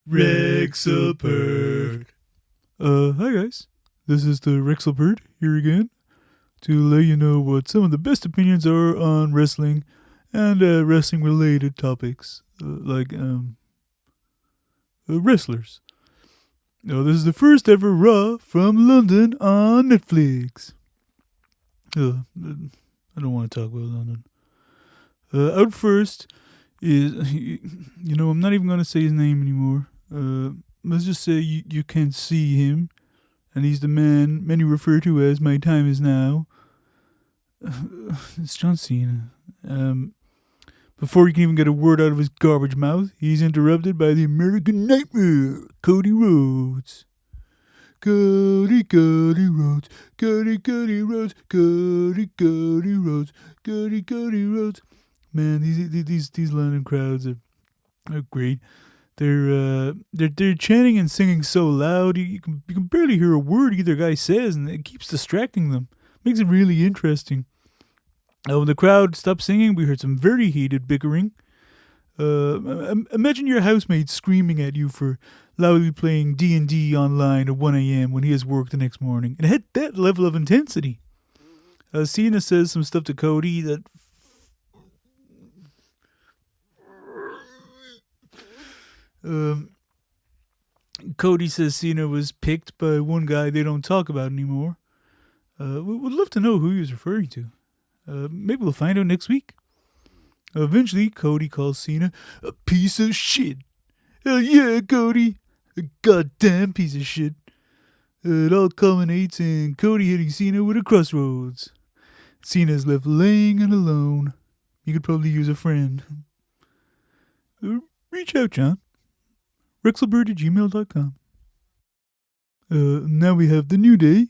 Wrexlepert. Hi guys. This is the Wrexlepert here again to let you know what some of the best opinions are on wrestling and wrestling related topics, like wrestlers. Now, this is the first ever Raw from London on Netflix. I don't want to talk about London. Out first is, I'm not even going to say his name anymore. Let's just say you can see him, and he's the man many refer to as My Time Is Now. It's John Cena. Before he can even get a word out of his garbage mouth, he's interrupted by the American Nightmare, Cody Rhodes. Cody Rhodes, Cody Rhodes, Cody Rhodes, Cody Rhodes. Man, these London crowds are great. They're chanting and singing so loud you can barely hear a word either guy says, and it keeps distracting them. Makes it really interesting. When the crowd stopped singing, we heard some very heated bickering. Imagine your housemate screaming at you for loudly playing D&D online at 1 a.m. when he has work the next morning. It had that level of intensity. Cena says some stuff to Cody that... Cody says Cena was picked by one guy they don't talk about anymore. We'd love to know who he was referring to. Maybe we'll find out next week. Eventually, Cody calls Cena a piece of shit. Hell yeah, Cody. A goddamn piece of shit. It all culminates in Cody hitting Cena with a crossroads. Cena's left laying and alone. He could probably use a friend. Reach out, John. Wrexlepert@gmail.com. Now we have the New Day.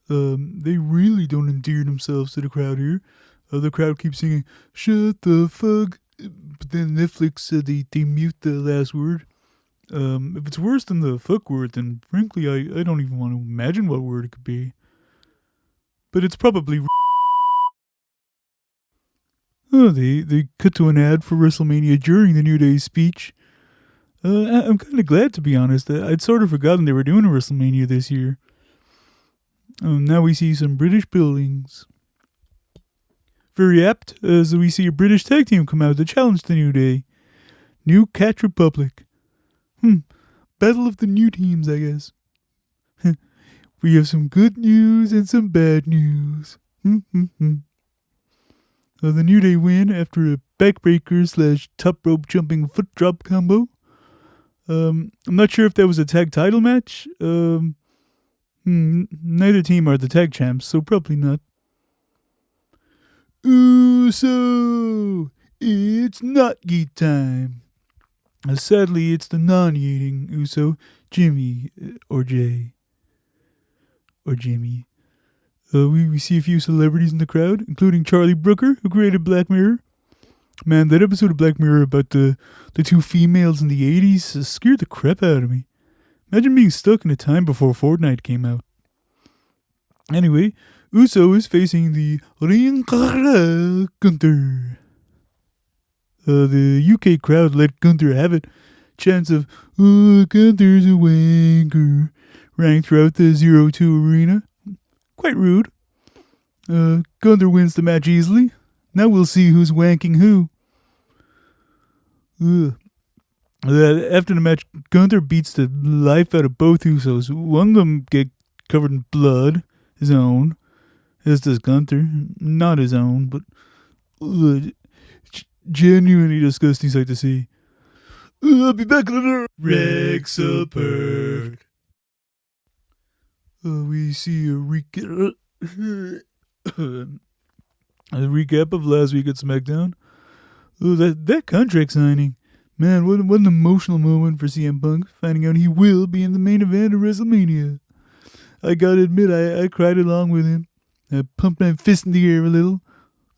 They really don't endear themselves to the crowd here. The crowd keeps singing, "Shut the fuck," but then Netflix said they mute the last word. If it's worse than the fuck word, then frankly, I don't even want to imagine what word it could be. But it's probably... They cut to an ad for WrestleMania during the New Day speech. I'm kind of glad, to be honest. I'd sort of forgotten they were doing a WrestleMania this year. Now we see some British buildings. Very apt, as we see a British tag team come out to challenge the New Day. New Cat Republic. Battle of the new teams, I guess. We have some good news and some bad news. The New Day win after a backbreaker / top rope jumping foot drop combo. I'm not sure if that was a tag title match. Neither team are the tag champs, so probably not. So it's not yeet time. Sadly, it's the non-eating Uso, Jimmy, or Jay. Or Jimmy. We see a few celebrities in the crowd, including Charlie Brooker, who created Black Mirror. Man, that episode of Black Mirror about the two females in the 80s scared the crap out of me. Imagine being stuck in a time before Fortnite came out. Anyway, Uso is facing the Gunther. The UK crowd let Gunther have it. Chants of, "Oh, Gunther's a wanker," rang throughout the 0-2 arena. Quite rude. Gunther wins the match easily. Now we'll see who's wanking who. After the match, Gunther beats the life out of both Usos. One of them get covered in blood, his own. As does Gunther. Not his own, but genuinely disgusting sight to see. I'll be back later. Wrexlepert. We see a recap of last week at SmackDown. That contract signing. Man, what an emotional moment for CM Punk, finding out he will be in the main event of WrestleMania. I gotta admit, I cried along with him. I pumped my fist in the air a little.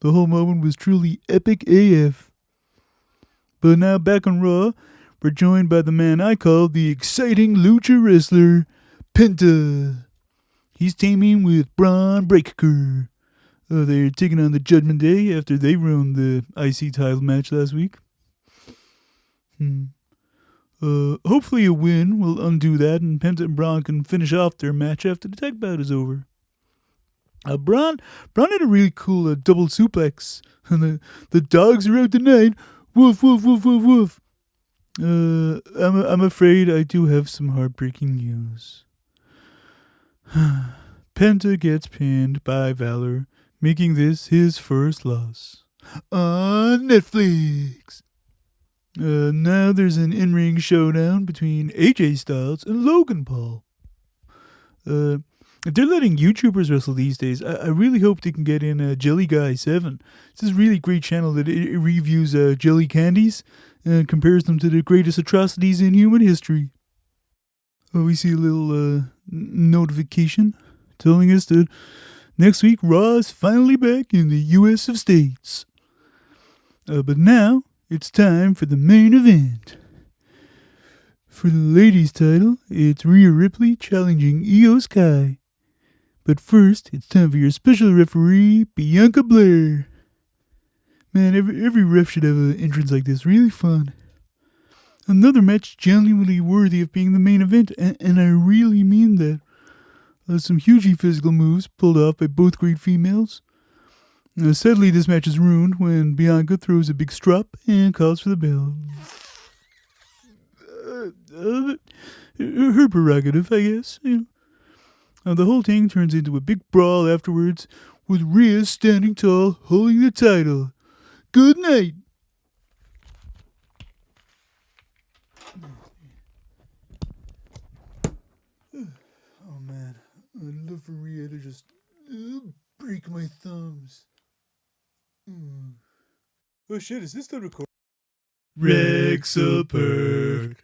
The whole moment was truly epic AF. But now back on Raw, we're joined by the man I call the exciting lucha wrestler, Penta. He's teaming with Braun Breaker. They're taking on the Judgment Day after they ruined the IC title match last week. Hopefully a win will undo that, and Penta and Braun can finish off their match after the tag bout is over. Braun had a really cool double suplex, and the dogs are out tonight. Woof, woof, woof, woof, woof. I'm afraid I do have some heartbreaking news. Penta gets pinned by Valor, making this his first loss. On Netflix. Now there's an in-ring showdown between AJ Styles and Logan Paul. They're letting YouTubers wrestle these days. I really hope they can get in Jelly Guy 7. It's this really great channel that it reviews jelly candies and compares them to the greatest atrocities in human history. We see a little notification telling us that next week Raw is finally back in the US of States. But now it's time for the main event. For the ladies' title, it's Rhea Ripley challenging Io Sky. But first, it's time for your special referee, Bianca Blair. Man, every ref should have an entrance like this. Really fun. Another match genuinely worthy of being the main event, and I really mean that. Some hugely physical moves pulled off by both great females. Sadly, this match is ruined when Bianca throws a big strop and calls for the bell. Her prerogative, I guess. The whole thing turns into a big brawl afterwards, with Rhea standing tall, holding the title. Good night. Oh man, I'd love for Rhea to just break my thumbs. Oh shit, is this the record? Wrexlepert.